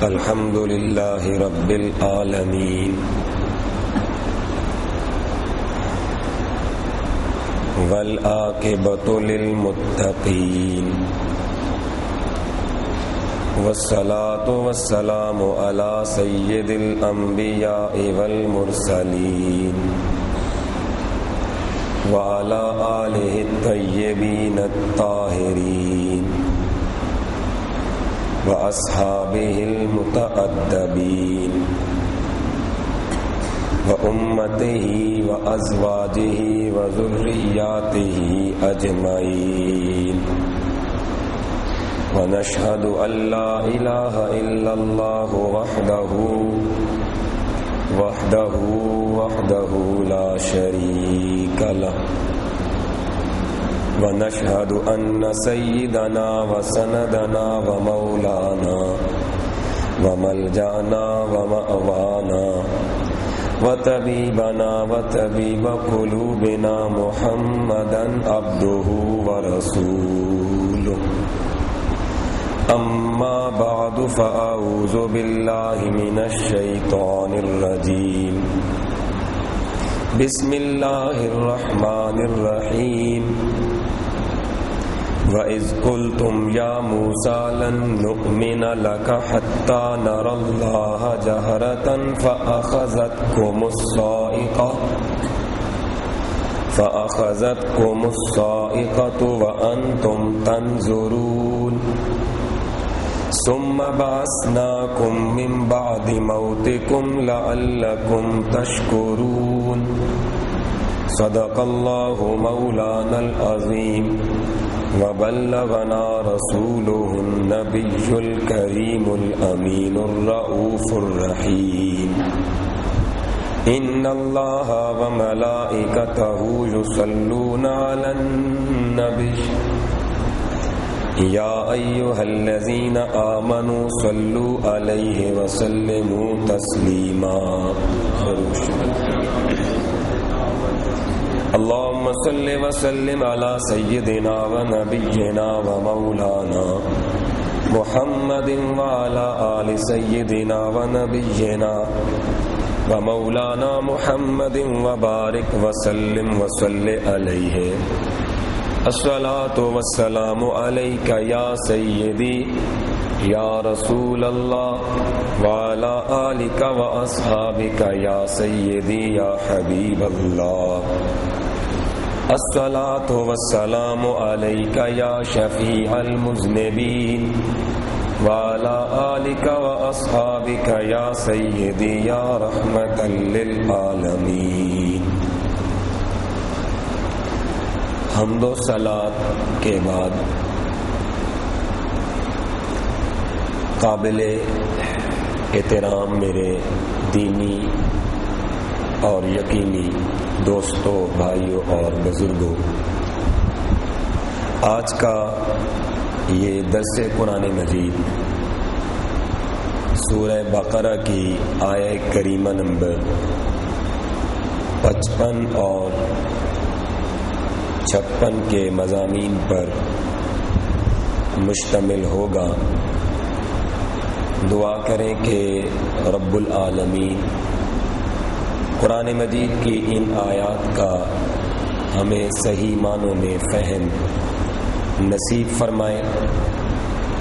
الحمد للہ رب العالمین والعاقبۃ للمتقین والصلاة والسلام علی سید الانبیاء والمرسلین وعلی آلہ الطیبین الطاہرین وأصحابه المتأدبين وأمته وأزواجه وذرياته أجمعين ونشهد أن لا إله إلا الله وحده لا شريك له ونشهد أن سيدنا وسندنا ومولانا وملجأنا ومأوانا وطبيبنا وطبيب قلوبنا محمدا عبده ورسوله أما بعد فأعوذ بالله من الشيطان الرجيم بسم الله الرحمن الرحيم وَإِذْ قُلْتُمْ يَا مُوسَى لَن نُّؤْمِنَ لَكَ حَتَّى نَرَى اللَّهَ جَهْرَةً فَأَخَذَتْكُمُ الصَّاعِقَةُ وَأَنْتُمْ تَنظُرُونَ ثُمَّ بَعَثْنَاكُم مِّن بَعْدِ مَوْتِكُمْ لَعَلَّكُمْ تَشْكُرُونَ صدق اللہ مولانا العظیم وبلغنا رسوله النبی الکریم الامین الرؤوف الرحیم ان اللہ وملائکتہ یصلون علی النبی یا ایہا الذین آمنوا صلوا علیہ وسلموا تسلیما اللهم صل وسلم على سيدنا ونبينا ومولانا محمد وعلى آل سيدنا ونبينا ومولانا محمد وبارك وسلم وصل عليه الصلاة والسلام عليك يا سيدي يا رسول الله وعلى آلك وأصحابك يا سيدي يا حبيب الله الصلاة والسلام عليك يا شفيع المذنبين وعلى آلك وأصحابك يا سيدي يا رحمة للعالمين حمد و صلاۃ کے بعد قابل احترام میرے دینی اور یقینی دوستوں، بھائیوں اور بزرگوں، آج کا یہ درس قرآن مجید سورہ بقرہ کی آیہ کریمہ نمبر 55 اور 56 کے مضامین پر مشتمل ہوگا۔ دعا کریں کہ رب العالمین قرآن مجید کی ان آیات کا ہمیں صحیح معنوں میں فہم نصیب فرمائے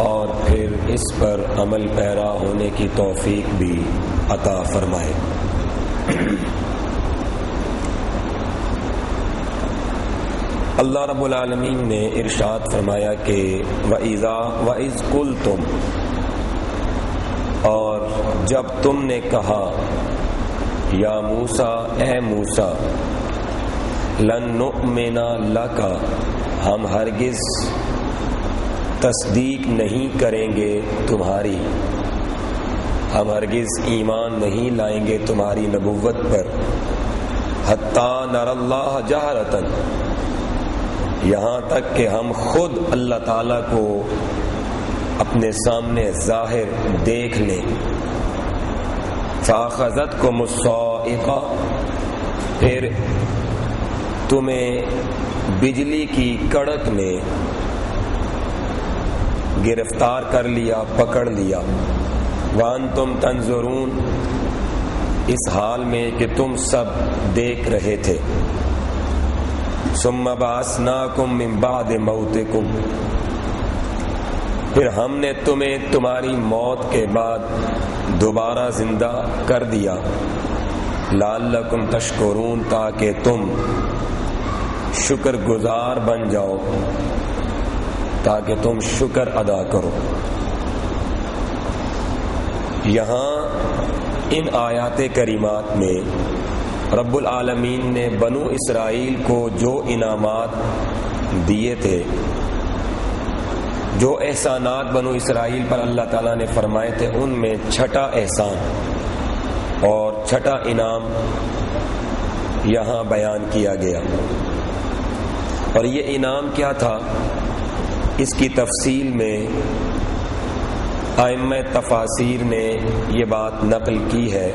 اور پھر اس پر عمل پیرا ہونے کی توفیق بھی عطا فرمائے۔ اللہ رب العالمین نے ارشاد فرمایا کہ وَإِذْ قُلْتُمْ، اور جب تم نے کہا، یا موسیٰ، اے موسیٰ، لن نؤمن لک، ہم ہرگز تصدیق نہیں کریں گے تمہاری، ہم ہرگز ایمان نہیں لائیں گے تمہاری نبوت پر، حتی نر اللہ جہرتاً، یہاں تک کہ ہم خود اللہ تعالیٰ کو اپنے سامنے ظاہر دیکھ لیں۔ فَأَخَذَتْكُمُ الصَّاعِقَةُ، پھر تمہیں بجلی کی کڑک نے گرفتار کر لیا، پکڑ لیا۔ وانتم تنظرون، اس حال میں کہ تم سب دیکھ رہے تھے، ثم بعثناکم من بعد موتکم، پھر ہم نے تمہیں تمہاری موت کے بعد دوبارہ زندہ کر دیا، لعلکم تشکرون، تاکہ تم شکر گزار بن جاؤ، تاکہ تم شکر ادا کرو۔ یہاں ان آیات کریمات میں رب العالمین نے بنو اسرائیل کو جو انعامات دیے تھے، جو احسانات بنو اسرائیل پر اللہ تعالیٰ نے فرمائے تھے، ان میں چھٹا احسان اور چھٹا انعام یہاں بیان کیا گیا۔ اور یہ انعام کیا تھا، اس کی تفصیل میں ائمہ تفاسیر نے یہ بات نقل کی ہے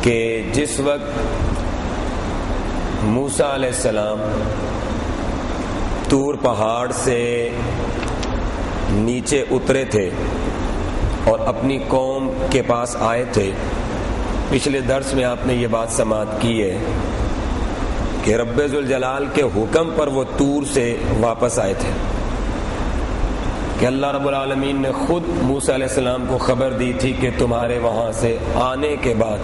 کہ جس وقت موسیٰ علیہ السلام طور پہاڑ سے نیچے اترے تھے اور اپنی قوم کے پاس آئے تھے، پچھلے درس میں آپ نے یہ بات سماعت کی ہے کہ رب ذوالجلال کے حکم پر وہ طور سے واپس آئے تھے، کہ اللہ رب العالمین نے خود موسیٰ علیہ السلام کو خبر دی تھی کہ تمہارے وہاں سے آنے کے بعد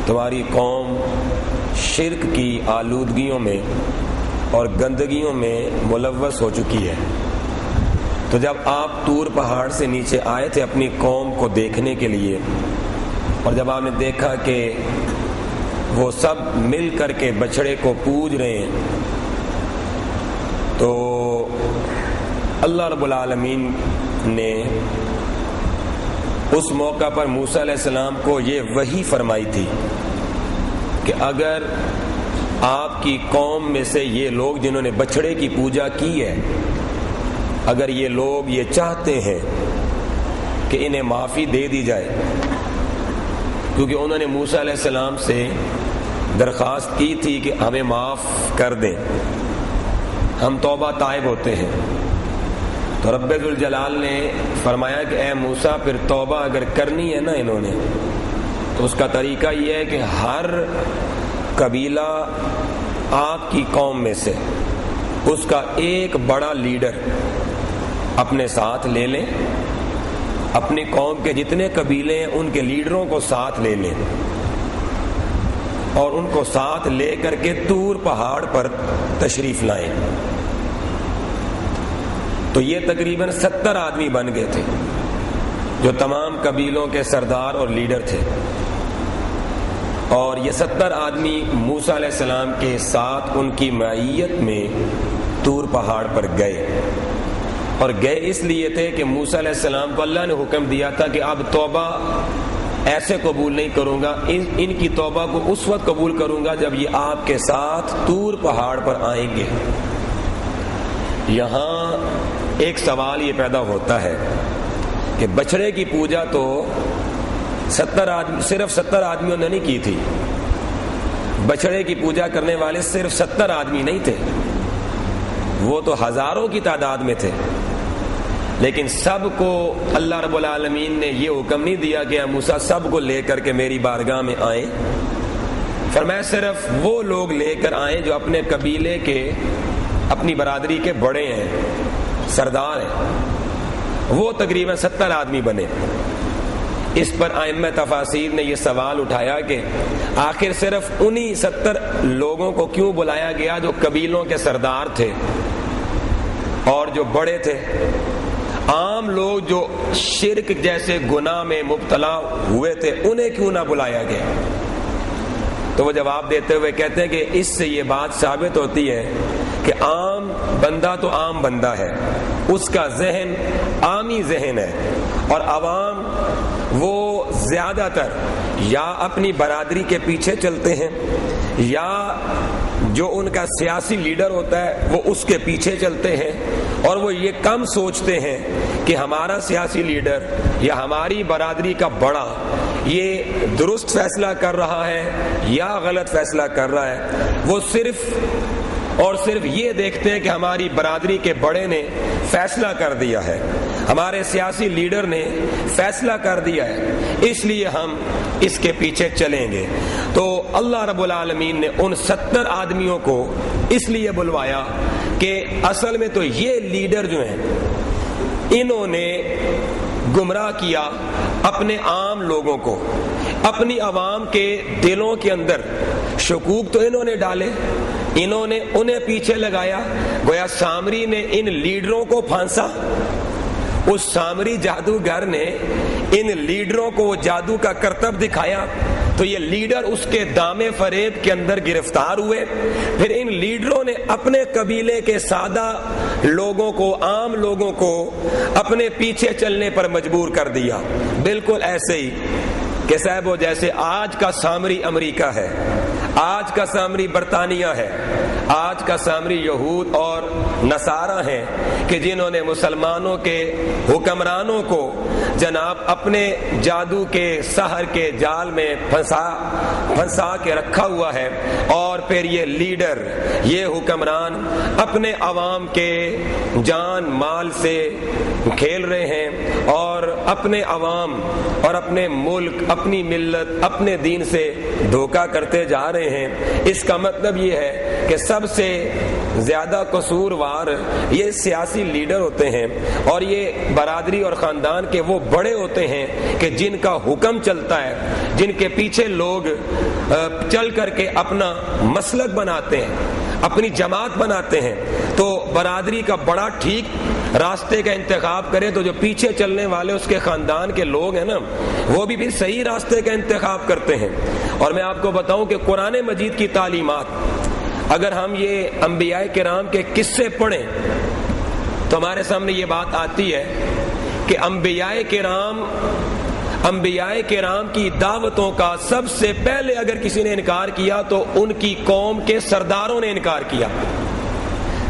تمہاری قوم شرک کی آلودگیوں میں اور گندگیوں میں ملوث ہو چکی ہے۔ تو جب آپ طور پہاڑ سے نیچے آئے تھے اپنی قوم کو دیکھنے کے لیے، اور جب آپ نے دیکھا کہ وہ سب مل کر کے بچڑے کو پوج رہے ہیں، تو اللہ رب العالمین نے اس موقع پر موسیٰ علیہ السلام کو یہ وحی فرمائی تھی کہ اگر آپ کی قوم میں سے یہ لوگ جنہوں نے بچڑے کی پوجا کی ہے، اگر یہ لوگ یہ چاہتے ہیں کہ انہیں معافی دے دی جائے، کیونکہ انہوں نے موسیٰ علیہ السلام سے درخواست کی تھی کہ ہمیں معاف کر دیں، ہم توبہ تائب ہوتے ہیں، تو رب ذوالجلال نے فرمایا کہ اے موسیٰ پھر توبہ اگر کرنی ہے نا انہوں نے، تو اس کا طریقہ یہ ہے کہ ہر قبیلہ آپ کی قوم میں سے اس کا ایک بڑا لیڈر اپنے ساتھ لے لیں، اپنی قوم کے جتنے قبیلے ہیں ان کے لیڈروں کو ساتھ لے لیں، اور ان کو ساتھ لے کر کے طور پہاڑ پر تشریف لائیں۔ تو یہ تقریباً 70 آدمی بن گئے تھے جو تمام قبیلوں کے سردار اور لیڈر تھے، اور یہ 70 آدمی موسیٰ علیہ السلام کے ساتھ ان کی معیت میں طور پہاڑ پر گئے، اور گئے اس لیے تھے کہ موسیٰ علیہ السلام کو اللہ نے حکم دیا تھا کہ اب توبہ ایسے قبول نہیں کروں گا، ان کی توبہ کو اس وقت قبول کروں گا جب یہ آپ کے ساتھ طور پہاڑ پر آئیں گے۔ یہاں ایک سوال یہ پیدا ہوتا ہے کہ بچڑے کی پوجا تو 70 آدمی صرف 70 آدمیوں نے نہیں کی تھی، بچڑے کی پوجا کرنے والے صرف 70 آدمی نہیں تھے، وہ تو ہزاروں کی تعداد میں تھے، لیکن سب کو اللہ رب العالمین نے یہ حکم نہیں دیا کہ موسیٰ سب کو لے کر کے میری بارگاہ میں آئیں، فرمایا صرف وہ لوگ لے کر آئیں جو اپنے قبیلے کے، اپنی برادری کے بڑے ہیں، سردار ہیں، وہ تقریباً 70 آدمی بنے۔ اس پر ائمہ تفاسیر نے یہ سوال اٹھایا کہ آخر صرف انہی 70 لوگوں کو کیوں بلایا گیا جو قبیلوں کے سردار تھے اور جو بڑے تھے؟ عام لوگ جو شرک جیسے گناہ میں مبتلا ہوئے تھے انہیں کیوں نہ بلایا گیا؟ تو وہ جواب دیتے ہوئے کہتے ہیں کہ اس سے یہ بات ثابت ہوتی ہے کہ عام بندہ تو عام بندہ ہے، اس کا ذہن عامی ذہن ہے، اور عوام وہ زیادہ تر یا اپنی برادری کے پیچھے چلتے ہیں یا جو ان کا سیاسی لیڈر ہوتا ہے وہ اس کے پیچھے چلتے ہیں، اور وہ یہ کم سوچتے ہیں کہ ہمارا سیاسی لیڈر یا ہماری برادری کا بڑا یہ درست فیصلہ کر رہا ہے یا غلط فیصلہ کر رہا ہے۔ وہ صرف اور صرف یہ دیکھتے ہیں کہ ہماری برادری کے بڑے نے فیصلہ کر دیا ہے، ہمارے سیاسی لیڈر نے فیصلہ کر دیا ہے، اس لیے ہم اس کے پیچھے چلیں گے۔ تو اللہ رب العالمین نے ان 70 آدمیوں کو اس لیے بلوایا کہ اصل میں تو یہ لیڈر جو ہیں انہوں نے گمراہ کیا اپنے عام لوگوں کو، اپنی عوام کے دلوں کے اندر شکوک تو انہوں نے ڈالے، انہوں نے انہیں پیچھے لگایا، گویا سامری نے ان لیڈروں کو پھانسا، اس سامری جادوگر نے ان لیڈروں کو جادو کا کرتب دکھایا، تو یہ لیڈر اس کے دام فریب کے اندر گرفتار ہوئے، پھر ان لیڈروں نے اپنے قبیلے کے سادہ لوگوں کو، عام لوگوں کو اپنے پیچھے چلنے پر مجبور کر دیا۔ بالکل ایسے ہی کہ صاحب وہ جیسے آج کا سامری امریکہ ہے، آج کا سامری برطانیہ ہے، آج کا سامری یہود اور نصارہ ہیں کہ جنہوں نے مسلمانوں کے حکمرانوں کو جناب اپنے جادو کے سحر کے جال میں پھنسا کے رکھا ہوا ہے، اور پھر یہ لیڈر، یہ حکمران اپنے عوام کے جان مال سے کھیل رہے ہیں اور اپنے عوام اور اپنے ملک، اپنی ملت، اپنے دین سے دھوکہ کرتے جا رہے ہیں۔ اس کا مطلب یہ ہے کہ سب سے زیادہ قصوروار یہ سیاسی لیڈر ہوتے ہیں، اور یہ برادری اور خاندان کے وہ بڑے ہوتے ہیں کہ جن کا حکم چلتا ہے، جن کے پیچھے لوگ چل کر کے اپنا مسلک بناتے ہیں، اپنی جماعت بناتے ہیں۔ تو برادری کا بڑا ٹھیک راستے کا انتخاب کرے تو جو پیچھے چلنے والے اس کے خاندان کے لوگ ہیں نا، وہ بھی پھر صحیح راستے کا انتخاب کرتے ہیں۔ اور میں آپ کو بتاؤں کہ قرآن مجید کی تعلیمات، اگر ہم یہ انبیاء کرام کے قصے پڑھیں تو ہمارے سامنے یہ بات آتی ہے کہ انبیاء کرام کی دعوتوں کا سب سے پہلے اگر کسی نے انکار کیا تو ان کی قوم کے سرداروں نے انکار کیا۔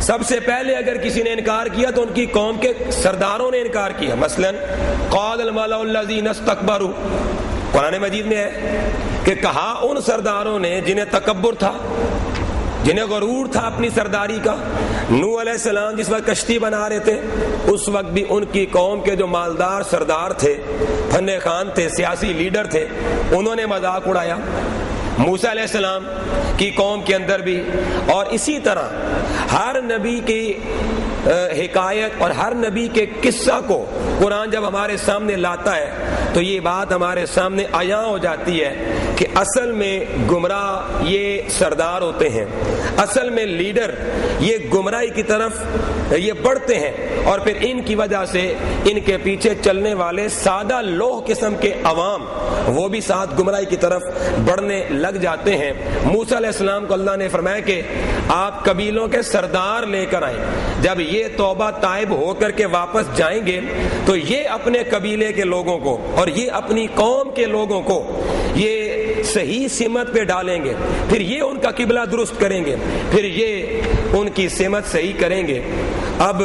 سب سے پہلے اگر کسی نے انکار کیا تو ان کی قوم کے سرداروں نے انکار کیا۔ مثلا قال الملأ الذین استکبروا، قرآن مجید میں ہے کہ کہا ان سرداروں نے جنہیں تکبر تھا، جنہیں غرور تھا اپنی سرداری کا۔ نوح علیہ السلام جس وقت کشتی بنا رہے تھے اس وقت بھی ان کی قوم کے جو مالدار سردار تھے، فن خان تھے، سیاسی لیڈر تھے، انہوں نے مذاق اڑایا۔ موسیٰ علیہ السلام کی قوم کے اندر بھی، اور اسی طرح ہر نبی کی حکایت اور ہر نبی کے قصہ کو قرآن جب ہمارے سامنے لاتا ہے تو یہ بات ہمارے سامنے عیاں ہو جاتی ہے کہ اصل میں گمراہ یہ سردار ہوتے ہیں، اصل میں لیڈر یہ گمراہی کی طرف یہ بڑھتے ہیں، اور پھر ان کی وجہ سے ان کے پیچھے چلنے والے سادہ لوہ قسم کے عوام وہ بھی ساتھ گمراہی کی طرف بڑھنے لگ جاتے ہیں۔ موسیٰ علیہ السلام کو اللہ نے فرمایا کہ آپ قبیلوں کے سردار لے کر آئیں، جب یہ توبہ تائب ہو کر کے واپس جائیں گے تو یہ اپنے قبیلے کے لوگوں کو اور یہ اپنی قوم کے لوگوں کو یہ صحیح سمت پہ ڈالیں گے، پھر یہ ان کا قبلہ درست کریں گے، پھر یہ ان کی سمت صحیح کریں گے۔ اب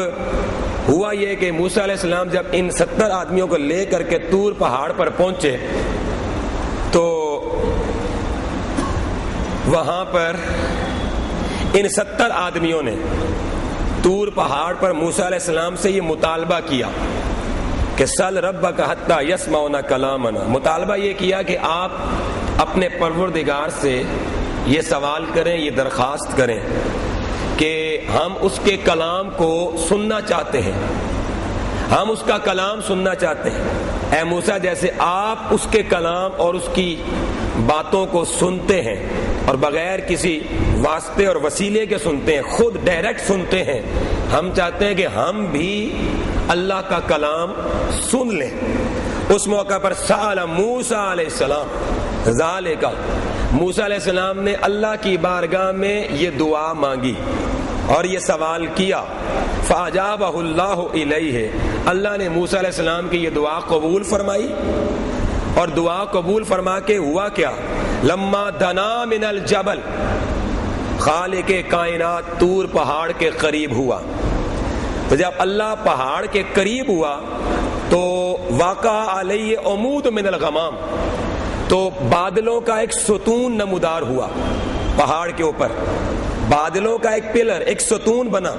ہوا یہ کہ موسیٰ علیہ السلام جب ان 70 آدمیوں کو لے کر کے طور پہاڑ پر پہنچے تو وہاں پر ان 70 آدمیوں نے طور پہاڑ پر موسیٰ علیہ السلام سے یہ مطالبہ کیا کہ سل ربک حتی یسمعون کلامنا، مطالبہ یہ کیا کہ آپ اپنے پروردگار سے یہ سوال کریں، یہ درخواست کریں کہ ہم اس کے کلام کو سننا چاہتے ہیں، ہم اس کا کلام سننا چاہتے ہیں۔ اے موسیٰ جیسے آپ اس کے کلام اور اس کی باتوں کو سنتے ہیں اور بغیر کسی واسطے اور وسیلے کے سنتے ہیں، خود ڈائریکٹ سنتے ہیں، ہم چاہتے ہیں کہ ہم بھی اللہ کا کلام سن لیں۔ اس موقع پر سأل موسیٰ علیہ السلام ذالک، موسیٰ علیہ السلام نے اللہ کی بارگاہ میں یہ دعا مانگی اور یہ سوال کیا، فاجابہ اللہ الیہ، اللہ نے موسیٰ علیہ السلام کی یہ دعا قبول فرمائی، اور دعا قبول فرما کے ہوا کیا، لما دنا من الجبل، خالق کائنات طور پہاڑ کے قریب ہوا، تو جب اللہ پہاڑ کے قریب ہوا تو واقع علیہ عمود من الغمام، تو بادلوں کا ایک ستون نمودار ہوا پہاڑ کے اوپر، بادلوں کا ایک پلر، ایک ستون بنا،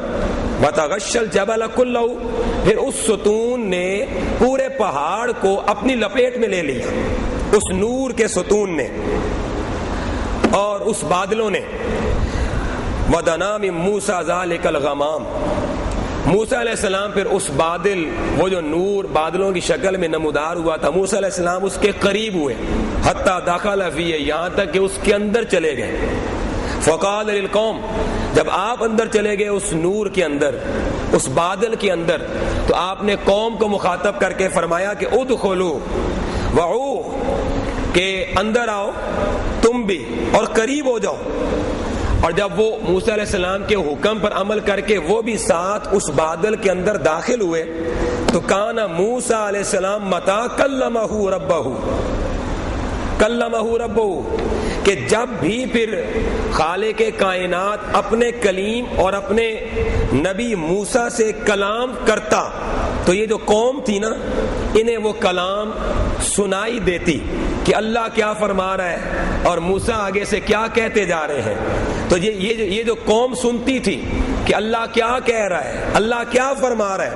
وَتَغَشَّ الْجَبَلَ كُلَّهُ، پھر اس ستون نے پورے پہاڑ کو اپنی لپیٹ میں لے لیا، اس نور کے ستون نے اور اس بادلوں نے۔ وَدَنَا مِن مُوسَىٰ ذَلِكَ الْغَمَامُ، موسیٰ علیہ السلام پھر اس بادل، وہ جو نور بادلوں کی شکل میں نمودار ہوا تھا، موسیٰ علیہ السلام اس کے قریب ہوئے، حتیٰ دخل فیہ، یہاں تک کہ اس کے اندر چلے گئے۔ فقال للقوم، جب آپ اندر چلے گئے اس نور کے اندر، اس بادل کے اندر، تو آپ نے قوم کو مخاطب کر کے فرمایا کہ ادخلوا وعو، کہ اندر آؤ تم بھی اور قریب ہو جاؤ۔ اور جب وہ موسیٰ علیہ السلام کے حکم پر عمل کر کے وہ بھی ساتھ اس بادل کے اندر داخل ہوئے، تو کان موسیٰ علیہ السلام متی کلمہ ربہ، کہ جب بھی پھر خالق کائنات اپنے کلیم اور اپنے نبی موسیٰ سے کلام کرتا، تو یہ جو قوم تھی نا، انہیں وہ کلام سنائی دیتی کہ اللہ کیا فرما رہا ہے اور موسیٰ آگے سے کیا کہتے جا رہے ہیں۔ تو یہ جو قوم سنتی تھی کہ اللہ کیا کہہ رہا ہے، اللہ کیا فرما رہا ہے،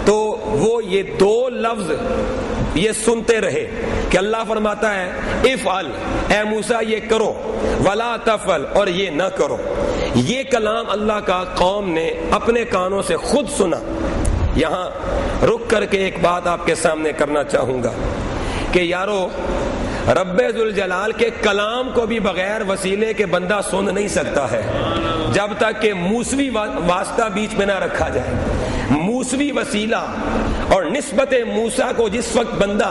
تو وہ یہ دو لفظ یہ سنتے رہے کہ اللہ فرماتا ہے افعل، اے موسیٰ یہ کرو، ولا تفعل، اور یہ نہ کرو۔ یہ کلام اللہ کا قوم نے اپنے کانوں سے خود سنا۔ یہاں رک کر کے ایک بات آپ کے سامنے کرنا چاہوں گا کہ یارو، رب ذوالجلال کے کلام کو بھی بغیر وسیلے کے بندہ سن نہیں سکتا ہے، جب تک کہ موسوی واسطہ بیچ میں نہ رکھا جائے۔ موسوی وسیلہ اور نسبت موسیٰ کو جس وقت بندہ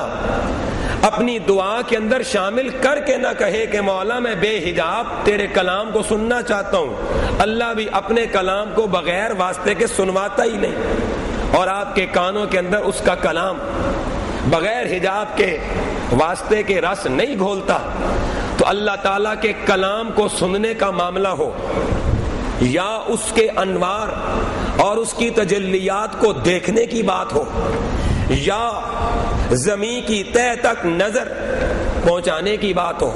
اپنی دعا کے اندر شامل کر کے نہ کہے کہ مولا میں بے حجاب تیرے کلام کو سننا چاہتا ہوں، اللہ بھی اپنے کلام کو بغیر واسطے کے سنواتا ہی نہیں، اور آپ کے کانوں کے اندر اس کا کلام بغیر حجاب کے واسطے کے رس نہیں گھولتا۔ تو اللہ تعالیٰ کے کلام کو سننے کا معاملہ ہو یا اس کے انوار اور اس کی تجلیات کو دیکھنے کی بات ہو، یا زمین کی تہ تک نظر پہنچانے کی بات ہو،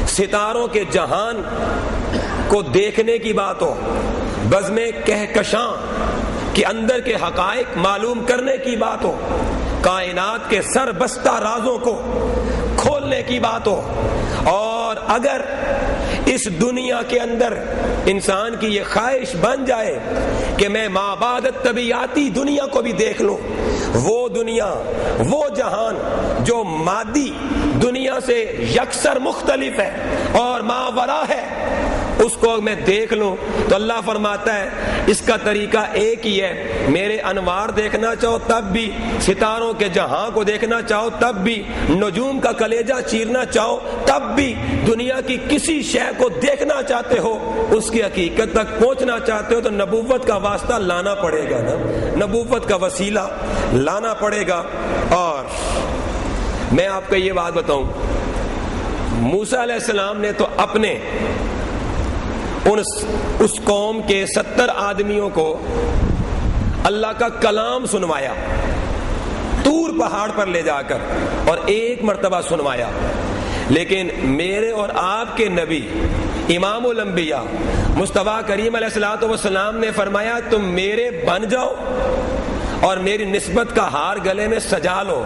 ستاروں کے جہان کو دیکھنے کی بات ہو، بزم کہکشاں کے اندر کے حقائق معلوم کرنے کی بات ہو، کائنات کے سر بستہ رازوں کو کھولنے کی بات ہو، اور اگر اس دنیا کے اندر انسان کی یہ خواہش بن جائے کہ میں مابعد طبیعاتی دنیا کو بھی دیکھ لوں، وہ دنیا، وہ جہان جو مادی دنیا سے یکسر مختلف ہے اور ماورا ہے، اس کو میں دیکھ لوں، تو اللہ فرماتا ہے اس کا طریقہ ایک ہی ہے، میرے انوار دیکھنا چاہو تب بھی، ستاروں کے جہاں کو دیکھنا چاہو تب بھی، نجوم کا کلیجہ چیرنا چاہو تب بھی، دنیا کی کسی شے کو دیکھنا چاہتے ہو، اس کی حقیقت تک پہنچنا چاہتے ہو، تو نبوت کا واسطہ لانا پڑے گا نا، نبوت کا وسیلہ لانا پڑے گا۔ اور میں آپ کو یہ بات بتاؤں، موسیٰ علیہ السلام نے تو اپنے اس قوم کے 70 آدمیوں کو اللہ کا کلام سنوایا، طور پہاڑ پر لے جا کر، اور ایک مرتبہ سنوایا، لیکن میرے اور آپ کے نبی امام الانبیاء مصطفیٰ کریم علیہ الصلوۃ والسلام نے فرمایا تم میرے بن جاؤ اور میری نسبت کا ہار گلے میں سجا لو،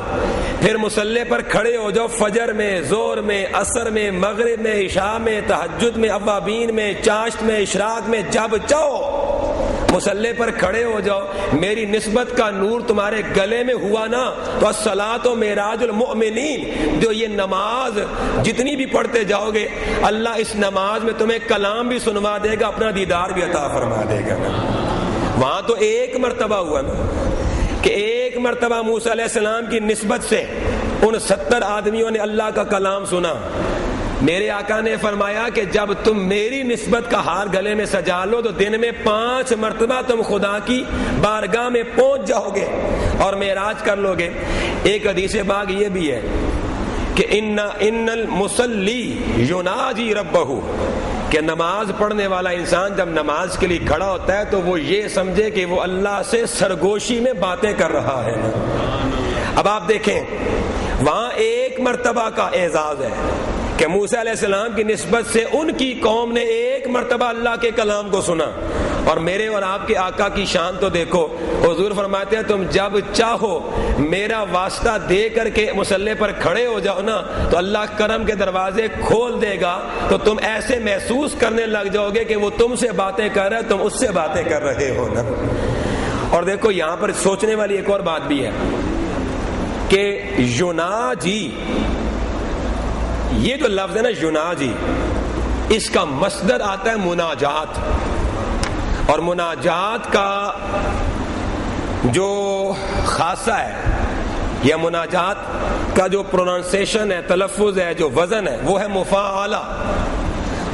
پھر مصلی پر کھڑے ہو جاؤ، فجر میں، ظہر میں، عصر میں، مغرب میں، عشاء میں، تہجد میں، اوابین میں، چاشت میں، اشراق میں، جب چاہو مصلی پر کھڑے ہو جاؤ، میری نسبت کا نور تمہارے گلے میں ہوا نا، تو الصلاۃ معراج المؤمنین، جو یہ نماز جتنی بھی پڑھتے جاؤ گے، اللہ اس نماز میں تمہیں کلام بھی سنوا دے گا، اپنا دیدار بھی عطا فرما دے گا۔ وہاں تو ایک مرتبہ ہوا نا کہ ایک مرتبہ موسیٰ علیہ السلام کی نسبت سے ان 70 آدمیوں نے اللہ کا کلام سنا۔ میرے آقا نے فرمایا کہ جب تم میری نسبت کا ہار گلے میں سجا لو تو دن میں 5 مرتبہ تم خدا کی بارگاہ میں پہنچ جاؤ گے اور معراج کر لو گے۔ ایک حدیث پاک یہ بھی ہے کہ ان المصلی یناجی ربہ، کہ نماز پڑھنے والا انسان جب نماز کے لیے کھڑا ہوتا ہے تو وہ یہ سمجھے کہ وہ اللہ سے سرگوشی میں باتیں کر رہا ہے۔ اب آپ دیکھیں وہاں ایک مرتبہ کا اعزاز ہے، کہ موسیٰ علیہ السلام کی نسبت سے ان کی قوم نے ایک مرتبہ اللہ کے کلام کو سنا، اور میرے اور آپ کے آقا کی شان تو دیکھو، حضور فرماتے ہیں تم جب چاہو میرا واسطہ دے کر کے مصلی پر کھڑے ہو جاؤ نا تو اللہ کرم کے دروازے کھول دے گا، تو تم ایسے محسوس کرنے لگ جاؤ گے کہ وہ تم سے باتیں کر رہے، تم اس سے باتیں کر رہے ہو نا۔ اور دیکھو یہاں پر سوچنے والی ایک اور بات بھی ہے کہ یناجی، یہ جو لفظ ہے نا یناجی، اس کا مصدر آتا ہے مناجات، اور مناجات کا جو خاصہ ہے یا مناجات کا جو پروننسیشن ہے، تلفظ ہے، جو وزن ہے، وہ ہے مفاعلہ،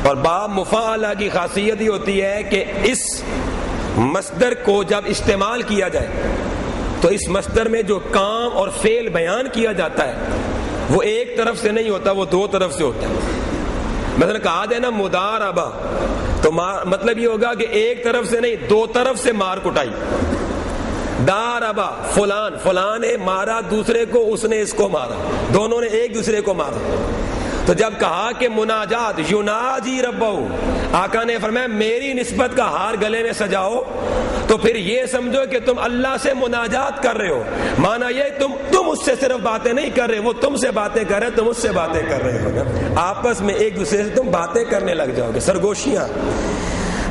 اور باب مفاعلہ کی خاصیت یہ ہوتی ہے کہ اس مصدر کو جب استعمال کیا جائے تو اس مصدر میں جو کام اور فعل بیان کیا جاتا ہے وہ ایک طرف سے نہیں ہوتا، وہ دو طرف سے ہوتا ہے۔ مثلا کہا جائے نا مداربہ، تو مطلب یہ ہوگا کہ ایک طرف سے نہیں، دو طرف سے مار کٹائی۔ داربہ فلان نے مارا دوسرے کو، اس نے اس کو مارا، دونوں نے ایک دوسرے کو مارا۔ تو جب کہا کہ مناجات یناجی ربہ، آقا نے فرمایا میری نسبت کا ہار گلے میں سجاؤ، تو پھر یہ سمجھو کہ تم اللہ سے مناجات کر رہے ہو، مانا یہ تم اس سے صرف باتیں نہیں کر رہے، وہ تم سے باتیں کر رہے، تم اس سے باتیں کر رہے ہو نا، آپس میں ایک دوسرے سے تم باتیں کرنے لگ جاؤ گے، سرگوشیاں۔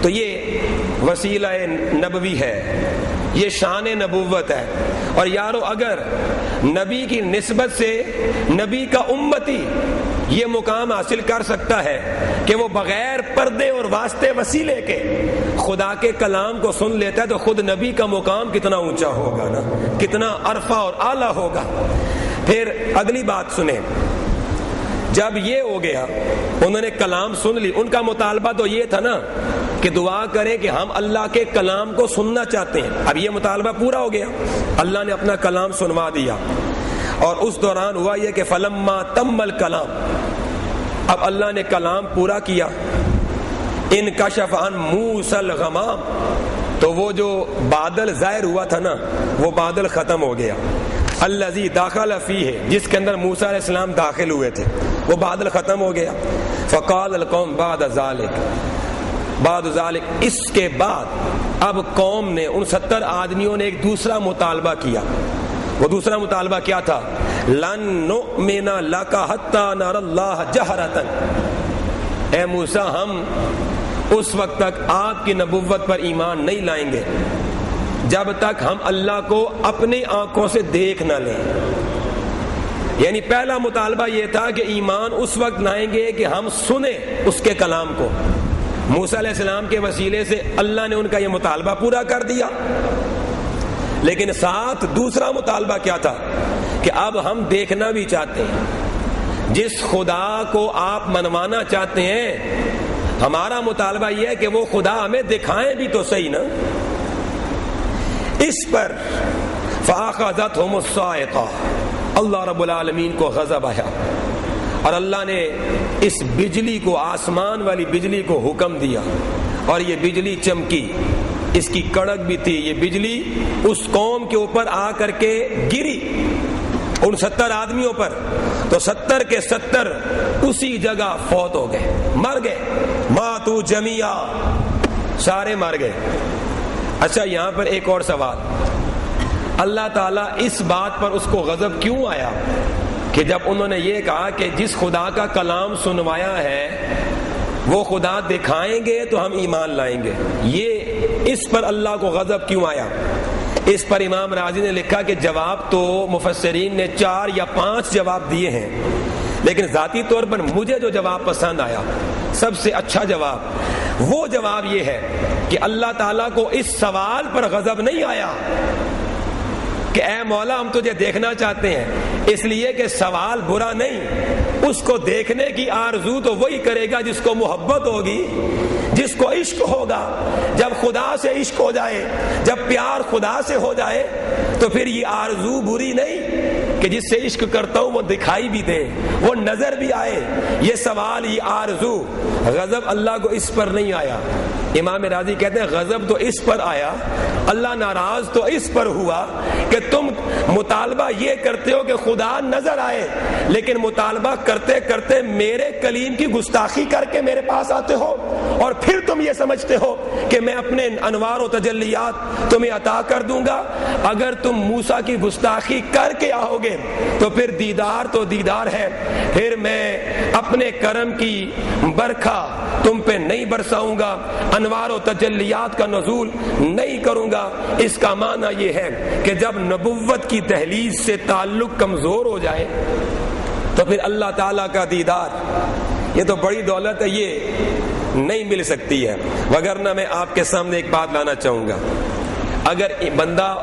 تو یہ وسیلہ نبوی ہے، یہ شان نبوت ہے۔ اور یارو اگر نبی کی نسبت سے نبی کا امتی یہ مقام حاصل کر سکتا ہے کہ وہ بغیر پردے اور واسطے وسیلے کے خدا کے کلام کو سن لیتا ہے، تو خود نبی کا مقام کتنا اونچا ہوگا نا، کتنا عرفہ اور اعلیٰ ہوگا۔ پھر اگلی بات سنیں، جب یہ ہو گیا انہوں نے کلام سن لی، ان کا مطالبہ تو یہ تھا نا کہ دعا کریں کہ ہم اللہ کے کلام کو سننا چاہتے ہیں۔ اب یہ مطالبہ پورا ہو گیا، اللہ نے اپنا کلام سنوا دیا، اور اس دوران ہوا یہ کہ فلما تم الکلام، اب اللہ نے کلام پورا کیا، انکشف عن موسیٰ الغمام، تو وہ جو بادل ظاہر ہوا تھا نا وہ بادل ختم ہو گیا، الذی داخل فیہ، جس کے اندر موسیٰ علیہ السلام داخل ہوئے تھے، وہ بادل ختم ہو گیا۔ فقال القوم بعد ذلک، اس کے بعد اب قوم نے، ان 70 آدمیوں نے ایک دوسرا مطالبہ کیا۔ وہ دوسرا مطالبہ کیا تھا؟ لن نؤمن لک حتی نری اللہ جہرۃ، اے موسیٰ ہم اس وقت تک آپ کی نبوت پر ایمان نہیں لائیں گے جب تک ہم اللہ کو اپنی آنکھوں سے دیکھ نہ لیں۔ یعنی پہلا مطالبہ یہ تھا کہ ایمان اس وقت لائیں گے کہ ہم سنیں اس کے کلام کو۔ موسیٰ علیہ السلام کے وسیلے سے اللہ نے ان کا یہ مطالبہ پورا کر دیا، لیکن ساتھ دوسرا مطالبہ کیا تھا کہ اب ہم دیکھنا بھی چاہتے ہیں، جس خدا کو آپ منوانا چاہتے ہیں ہمارا مطالبہ یہ ہے کہ وہ خدا ہمیں دکھائیں بھی تو صحیح نا۔ اس پر فَأَخَذَتْهُمُ الصَّاعِقَةُ، اللہ رب العالمین کو غضب آیا، اور اللہ نے اس بجلی کو، آسمان والی بجلی کو حکم دیا، اور یہ بجلی چمکی، اس کی کڑک بھی تھی، یہ بجلی اس قوم کے اوپر آ کر کے گری، ان 70 آدمیوں پر، تو 70 کے 70 اسی جگہ فوت ہو گئے، مر گئے، ماتو جمیعا، سارے مر گئے۔ اچھا یہاں پر ایک اور سوال، اللہ تعالیٰ اس بات پر اس کو غضب کیوں آیا کہ جب انہوں نے یہ کہا کہ جس خدا کا کلام سنوایا ہے وہ خدا دکھائیں گے تو ہم ایمان لائیں گے، یہ اس پر اللہ کو غضب کیوں آیا؟ اس پر امام راضی نے لکھا کہ جواب تو مفسرین نے 4 یا 5 جواب دیے ہیں، لیکن ذاتی طور پر مجھے جو جواب پسند آیا، سب سے اچھا جواب، وہ جواب یہ ہے کہ اللہ تعالیٰ کو اس سوال پر غضب نہیں آیا کہ اے مولا ہم تجھے دیکھنا چاہتے ہیں، اس لیے کہ سوال برا نہیں، اس کو دیکھنے کی آرزو تو وہی کرے گا جس کو محبت ہوگی، جس کو عشق ہوگا۔ جب خدا سے عشق ہو جائے، جب پیار خدا سے ہو جائے تو پھر یہ آرزو بری نہیں کہ جس سے عشق کرتا ہوں وہ دکھائی بھی دے، وہ نظر بھی آئے۔ یہ سوال، یہ آرزو، غضب اللہ کو اس پر نہیں آیا۔ امام راضی کہتے ہیں غضب تو اس پر آیا اللہ ناراض تو اس پر ہوا کہ تم مطالبہ یہ کرتے ہو کہ خدا نظر آئے، لیکن مطالبہ کرتے کرتے میرے کلیم کی گستاخی کر کے میرے پاس آتے ہو، اور پھر تم یہ سمجھتے ہو کہ میں اپنے انوار و تجلیات تمہیں عطا کر دوں گا۔ اگر تم موسیٰ کی گستاخی کر کے آؤ گے تو پھر دیدار تو دیدار ہے، پھر میں اپنے کرم کی برکھا تم پہ نہیں برساؤں گا، انوار و تجلیات کا نزول نہیں کروں گا۔ اس کا معنی یہ ہے کہ جب نبوت کی دہلیز سے تعلق کمزور ہو جائے تو پھر اللہ تعالیٰ کا دیدار، یہ تو بڑی دولت ہے، یہ نہیں مل سکتی ہے۔ وگرنہ میں آپ کے سامنے ایک بات لانا چاہوں گا، اگر بندہ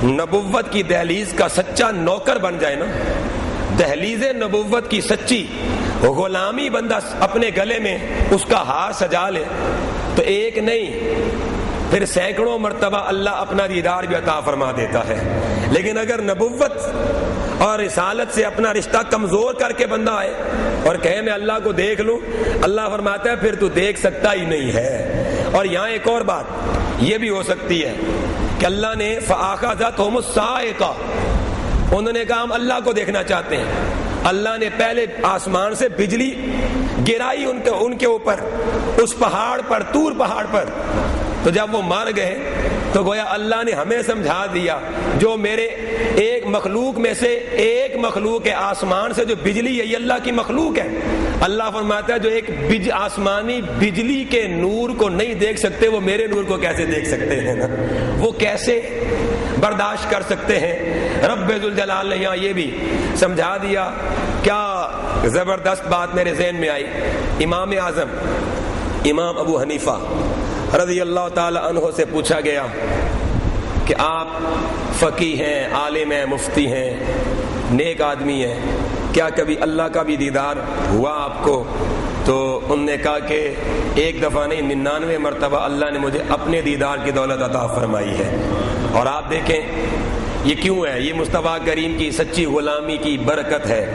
نبوت کی دہلیز کا سچا نوکر بن جائے نا، دہلیز نبوت کی سچی غلامی بندہ اپنے گلے میں اس کا ہار سجا لے تو ایک نہیں پھر سینکڑوں مرتبہ اللہ اپنا دیدار بھی عطا فرما دیتا ہے۔ لیکن اگر نبوت اور رسالت سے اپنا رشتہ کمزور کر کے بندہ آئے اور کہے میں اللہ کو دیکھ لوں، اللہ فرماتا ہے پھر تو دیکھ سکتا ہی نہیں ہے۔ اور یہاں ایک اور بات یہ بھی ہو سکتی ہے کہ اللہ نے فَآخَذَتْهُمُ الصَّاعِقَةُ، انہوں نے کہا ہم اللہ کو دیکھنا چاہتے ہیں، اللہ نے پہلے آسمان سے بجلی گرائی ان کے اوپر، اس پہاڑ پر، طور پہاڑ پر، تو جب وہ مر گئے تو گویا اللہ نے ہمیں سمجھا دیا جو میرے ایک مخلوق میں سے ایک مخلوق ہے، آسمان سے جو بجلی ہے یہ اللہ کی مخلوق ہے۔ اللہ فرماتا ہے جو ایک آسمانی بجلی کے نور کو نہیں دیکھ سکتے وہ میرے نور کو کیسے دیکھ سکتے ہیں نا، وہ کیسے برداشت کر سکتے ہیں۔ رب ذوالجلال نے یہاں یہ بھی سمجھا دیا۔ کیا زبردست بات میرے ذہن میں آئی، امام اعظم امام ابو حنیفہ رضی اللہ تعالی عنہ سے پوچھا گیا کہ آپ فقیہ ہیں، عالم ہیں، مفتی ہیں، نیک آدمی ہیں، کیا کبھی اللہ کا بھی دیدار ہوا آپ کو؟ تو انہوں نے کہا کہ ایک دفعہ نہیں 99 مرتبہ اللہ نے مجھے اپنے دیدار کی دولت عطا فرمائی ہے۔ اور آپ دیکھیں یہ کیوں ہے، یہ مصطفیٰ کریم کی سچی غلامی کی برکت ہے۔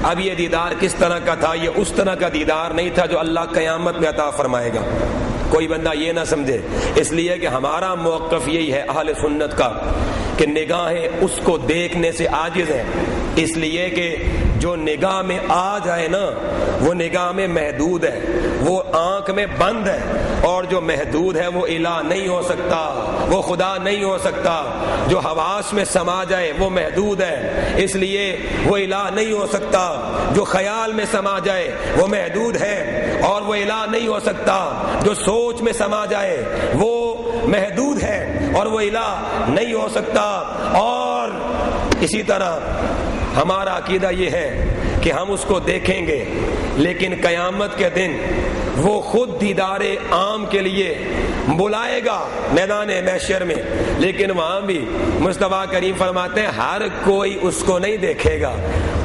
اب یہ دیدار کس طرح کا تھا؟ یہ اس طرح کا دیدار نہیں تھا جو اللہ قیامت میں عطا فرمائے گا۔ کوئی بندہ یہ نہ سمجھے، اس لیے کہ ہمارا موقف یہی ہے اہل سنت کا کہ نگاہیں اس کو دیکھنے سے عاجز ہیں، اس لیے کہ جو نگاہ میں آ جائے نا وہ نگاہ میں محدود ہے، وہ آنکھ میں بند ہے، اور جو محدود ہے وہ الہ نہیں ہو سکتا، وہ خدا نہیں ہو سکتا۔ جو حواس میں سما جائے وہ محدود ہے، اس لیے وہ الہ نہیں ہو سکتا۔ جو خیال میں سما جائے وہ محدود ہے اور وہ الہ نہیں ہو سکتا۔ جو سوچ میں سما جائے وہ محدود ہے اور وہ الہ نہیں ہو سکتا۔ اور اسی طرح ہمارا عقیدہ یہ ہے کہ ہم اس کو دیکھیں گے، لیکن قیامت کے دن وہ خود دیدار عام کے لیے بلائے گا میدان محشر میں، لیکن وہاں بھی مصطفیٰ کریم فرماتے ہیں ہر کوئی اس کو نہیں دیکھے گا،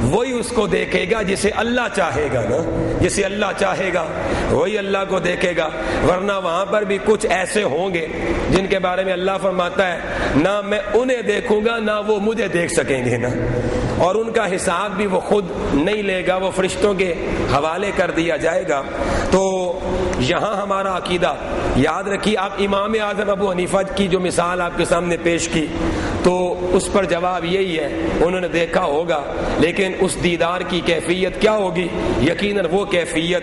وہی اس کو دیکھے گا جسے اللہ چاہے گا نا، جسے اللہ چاہے گا وہی اللہ کو دیکھے گا۔ ورنہ وہاں پر بھی کچھ ایسے ہوں گے جن کے بارے میں اللہ فرماتا ہے نہ میں انہیں دیکھوں گا نہ وہ مجھے دیکھ سکیں گے نا، اور ان کا حساب بھی وہ خود نہیں لے گا، وہ فرشتوں کے حوالے کر دیا جائے گا۔ تو یہاں ہمارا عقیدہ یاد رکھیے۔ آپ امام اعظم ابو حنیفہ کی جو مثال آپ کے سامنے پیش کی تو اس پر جواب یہی ہے، انہوں نے دیکھا ہوگا، لیکن اس دیدار کی کیفیت کیا ہوگی؟ یقیناً وہ کیفیت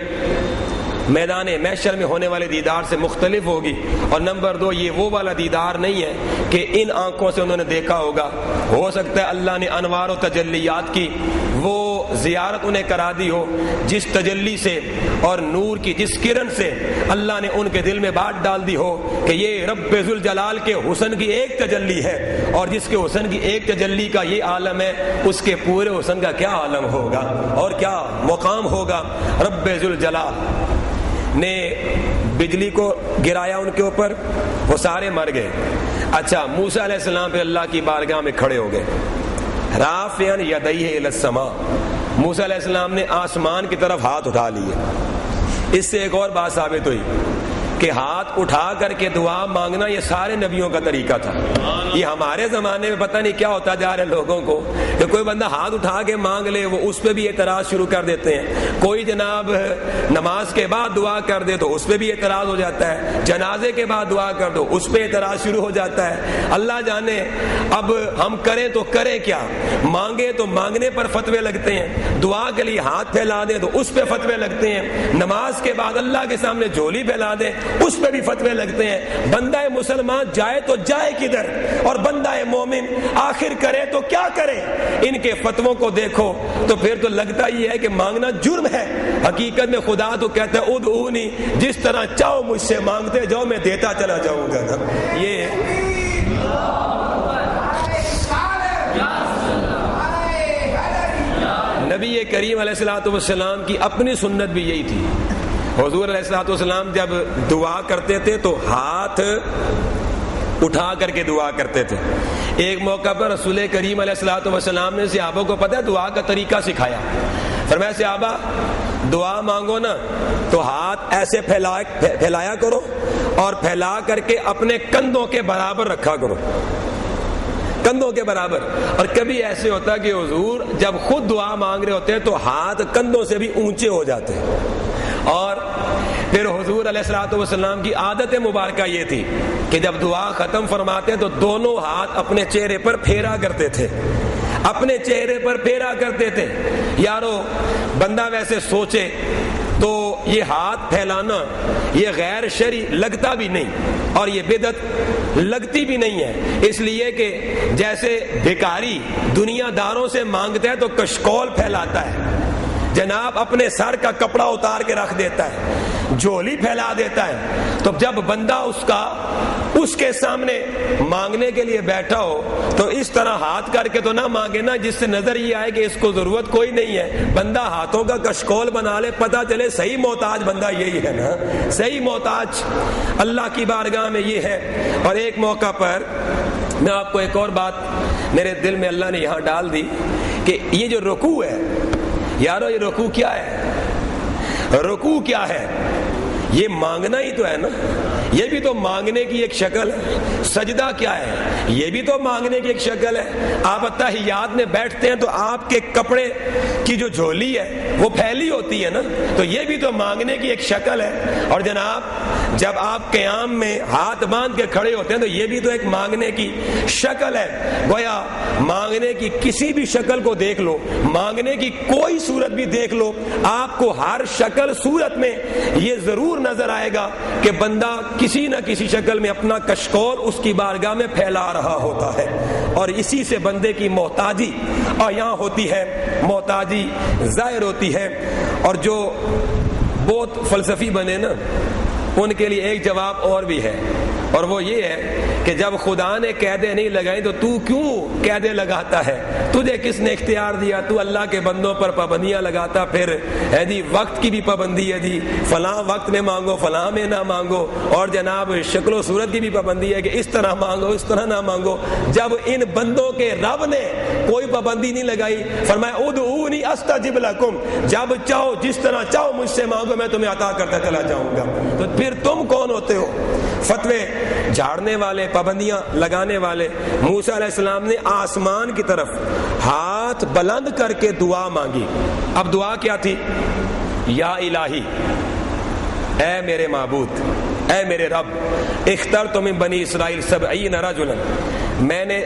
میدان محشر میں ہونے والے دیدار سے مختلف ہوگی۔ اور نمبر 2، یہ وہ والا دیدار نہیں ہے کہ ان آنکھوں سے انہوں نے دیکھا ہوگا، ہو سکتا ہے اللہ نے انوار و تجلیات کی وہ زیارت انہیں کرا دی ہو جس تجلی سے اور نور کی جس کرن سے اللہ نے ان کے دل میں بات ڈال دی ہو کہ یہ رب ذوالجلال کے حسن کی ایک تجلی ہے، اور جس کے حسن کی ایک تجلی کا یہ عالم ہے اس کے پورے حسن کا کیا عالم ہوگا اور کیا مقام ہوگا۔ رب ذوالجلال نے بجلی کو گرایا ان کے اوپر، وہ سارے مر گئے۔ اچھا، موسیٰ علیہ السلام پہ اللہ کی بارگاہ میں کھڑے ہو گئے، رافعا یدیہ الی السماء، موسیٰ علیہ السلام نے آسمان کی طرف ہاتھ اٹھا لیے۔ اس سے ایک اور بات ثابت ہوئی کہ ہاتھ اٹھا کر کے دعا مانگنا یہ سارے نبیوں کا طریقہ تھا. یہ ہمارے زمانے میں پتہ نہیں کیا ہوتا جا رہا ہے لوگوں کو کہ کوئی بندہ ہاتھ اٹھا کے مانگ لے وہ اس پہ بھی اعتراض شروع کر دیتے ہیں. کوئی جناب نماز کے بعد دعا کر دے تو اس پہ بھی اعتراض ہو جاتا ہے. جنازے کے بعد دعا کر دو اس پہ اعتراض شروع ہو جاتا ہے. اللہ جانے اب ہم کریں تو کریں کیا. مانگے تو مانگنے پر فتوے لگتے ہیں, دعا کے لیے ہاتھ پھیلا دیں تو اس پہ فتوے لگتے ہیں, نماز کے بعد اللہ کے سامنے جھولی پھیلا دیں اس پہ بھی فتوے لگتے ہیں. بندہ مسلمان جائے تو جائے کدھر, اور بندہ مومن آخر کرے تو کیا کرے. ان کے فتووں کو دیکھو تو پھر تو لگتا ہی ہے کہ مانگنا جرم ہے. حقیقت میں خدا تو کہتا ہے ادعونی, جس طرح چاہو مجھ سے مانگتے جاؤ میں دیتا چلا جاؤں گا. یہ نبی کریم علیہ الصلوۃ والسلام کی اپنی سنت بھی یہی تھی. حضور علیہ الصلوۃ والسلام جب دعا کرتے تھے تو ہاتھ اٹھا کر کے دعا کرتے تھے. ایک موقع پر رسول کریم علیہ الصلوۃ والسلام نے صحابہ کو پتہ ہے دعا کا طریقہ سکھایا. فرمایا صحابہ دعا مانگو نا تو ہاتھ ایسے پھیلایا کرو اور پھیلا کر کے اپنے کندھوں کے برابر رکھا کرو, کندھوں کے برابر. اور کبھی ایسے ہوتا کہ حضور جب خود دعا مانگ رہے ہوتے ہیں تو ہاتھ کندھوں سے بھی اونچے ہو جاتے ہیں. اور پھر حضور علیہ الصلوۃ والسلام کی عادت مبارکہ یہ تھی کہ جب دعا ختم فرماتے تو دونوں ہاتھ اپنے چہرے پر پھیرا کرتے تھے, اپنے چہرے پر پھیرا کرتے تھے. یارو بندہ ویسے سوچے تو یہ ہاتھ پھیلانا یہ غیر شرعی لگتا بھی نہیں اور یہ بدعت لگتی بھی نہیں ہے. اس لیے کہ جیسے بھکاری دنیا داروں سے مانگتا ہے تو کشکول پھیلاتا ہے, جناب اپنے سر کا کپڑا اتار کے رکھ دیتا ہے, جھولی پھیلا دیتا ہے. تو جب بندہ اس کے سامنے مانگنے کے لیے بیٹھا ہو تو اس طرح ہاتھ کر کے تو نہ مانگے نا جس سے نظر یہ آئے کہ اس کو ضرورت کوئی نہیں ہے. بندہ ہاتھوں کا کشکول بنا لے, پتہ چلے صحیح محتاج بندہ یہی ہے نا, صحیح محتاج اللہ کی بارگاہ میں یہ ہے. اور ایک موقع پر میں آپ کو ایک اور بات میرے دل میں اللہ نے یہاں ڈال دی کہ یہ جو رکوع ہے یارو, یہ رکوع کیا ہے؟ رکوع کیا ہے؟ یہ مانگنا ہی تو ہے نا, یہ بھی تو مانگنے کی ایک شکل ہے. سجدہ کیا ہے؟ یہ بھی تو مانگنے کی ایک شکل ہے. آپ اتحیات میں بیٹھتے ہیں تو آپ کے کپڑے کی جو جھولی ہے وہ پھیلی ہوتی ہے نا, تو یہ بھی تو مانگنے کی ایک شکل ہے. اور جناب جب آپ قیام میں ہاتھ باندھ کے کھڑے ہوتے ہیں تو یہ بھی تو ایک مانگنے کی شکل ہے. گویا مانگنے کی کسی بھی شکل کو دیکھ لو, مانگنے کی کوئی صورت بھی دیکھ لو, آپ کو ہر شکل صورت میں یہ ضرور نظر آئے گا کہ بندہ کسی نہ کسی شکل میں اپنا کشکول اس کی بارگاہ میں پھیلا رہا ہوتا ہے. اور اسی سے بندے کی محتاجی اور یہاں ہوتی ہے, محتاجی ظاہر ہوتی ہے. اور جو بہت فلسفی بنے نا ان کے لیے ایک جواب اور بھی ہے, اور وہ یہ ہے کہ جب خدا نے قیدیں نہیں لگائیں تو کیوں قیدیں لگاتا ہے؟ تجھے کس نے اختیار دیا؟ تو اللہ کے بندوں پر پابندیاں لگاتا پھر ہے جی, وقت کی بھی پابندی ہے جی, فلاں وقت میں مانگو فلاں میں نہ مانگو, اور جناب شکل و صورت کی بھی پابندی ہے کہ اس طرح مانگو اس طرح نہ مانگو. جب ان بندوں کے رب نے کوئی پابندی نہیں لگائی, فرمایا ادعونی استجب لکم, جب چاہو جس طرح چاہو مجھ سے مانگو میں تمہیں عطا کرتا چلا جاؤں گا. تو پھر تم کون ہوتے ہو فتوے جھاڑنے والے, پابندیاں لگانے والے؟ موسیٰ علیہ السلام نے آسمان کی طرف ہاتھ بلند کر کے دعا مانگی. اب دعا کیا تھی؟ یا الہی, اے میرے معبود, اے میرے رب, اخترت من بنی اسرائیل 70 رجلا, میں نے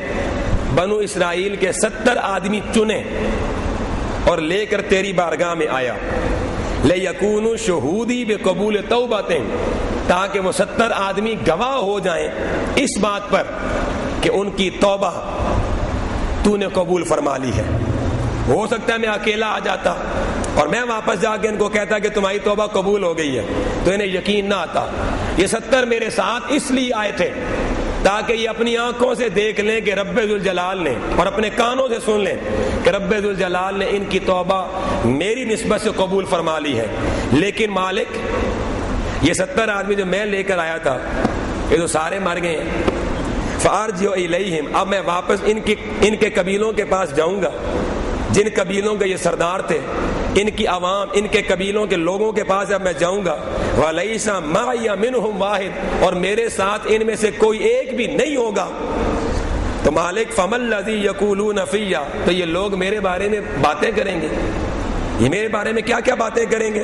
بنو اسرائیل کے 70 آدمی چنے اور لے کر تیری بارگاہ میں آیا. لِيَكُونُوا شُهُودِي بِقَبُولِ تَوْبَةٍ, تاکہ وہ 70 آدمی گواہ ہو جائیں اس بات پر کہ ان کی توبہ تو نے قبول فرما لی ہے. ہو سکتا ہے میں اکیلا آ جاتا اور میں واپس جا کے ان کو کہتا کہ تمہاری توبہ قبول ہو گئی ہے, تو انہیں یقین نہ آتا. یہ 70 میرے ساتھ اس لیے آئے تھے تاکہ یہ اپنی آنکھوں سے دیکھ لیں کہ رب ذوالجلال نے, اور اپنے کانوں سے سن لیں کہ رب ذوالجلال نے ان کی توبہ میری نسبت سے قبول فرما لی ہے. لیکن مالک, یہ 70 آدمی جو میں لے کر آیا تھا یہ تو سارے مر گئے ہیں. فارجعوا الیہم, اب میں واپس ان کے قبیلوں کے پاس جاؤں گا جن قبیلوں کے یہ سردار تھے, ان کی عوام، ان کے قبیلوں کے لوگوں کے پاس جب میں جاؤں گا، وَلَيْسَ مَعِيَ مِنْهُمْ وَاحِدٌ، اور میرے ساتھ ان میں سے کوئی ایک بھی نہیں ہوگا، تو مالک فَمَا الَّذِي يَقُولُونَ فِيَّ، تو یہ لوگ میرے بارے میں باتیں کریں گے، یہ میرے بارے میں کیا کیا باتیں کریں گے؟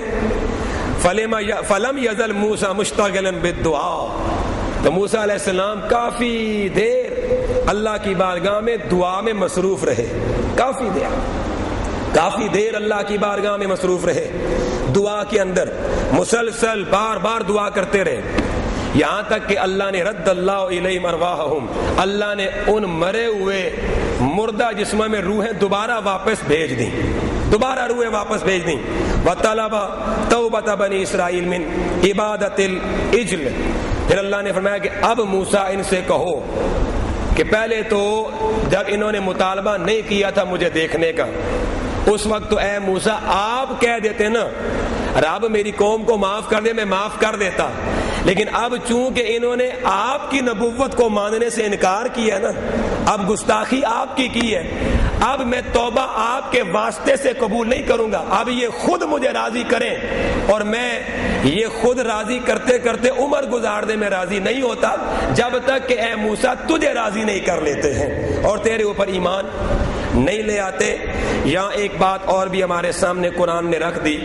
فَلَمْ يَزَلْ مُوسَى مُشْتَغِلًا بِالدُّعَاء، تو موسیٰ علیہ السلام کافی دیر اللہ کی بارگاہ میں دعا میں مصروف رہے، کافی دیر اللہ کی بارگاہ میں مصروف رہے، دعا کے اندر مسلسل بار بار دعا کرتے رہے، یہاں تک کہ اللہ نے رد اللہ الیہم ارواحہم، اللہ نے ان مرے ہوئے مردہ جسموں میں روحیں دوبارہ واپس بھیج دیں، وطلب توبۃ بنی اسرائیل من عبادت العجل، پھر اللہ نے فرمایا کہ اب موسیٰ ان سے کہو کہ پہلے تو جب انہوں نے مطالبہ نہیں کیا تھا مجھے دیکھنے کا، اس وقت تو اے موسیٰ آپ کہہ دیتے نا رب میری قوم کو معاف کر دے، میں معاف کر دیتا، لیکن اب چونکہ انہوں نے آپ کی نبوت کو ماننے سے انکار کیا نا، اب گستاخی آپ کی ہے، اب میں توبہ آپ کے واسطے سے قبول نہیں کروں گا، اب یہ خود مجھے راضی کریں، اور میں یہ خود راضی کرتے کرتے عمر گزار دے، میں راضی نہیں ہوتا جب تک کہ اے موسیٰ تجھے راضی نہیں کر لیتے ہیں اور تیرے اوپر ایمان نہیں لے آتے۔ یہاں ایک بات اور بھی ہمارے سامنے قرآن نے رکھ دی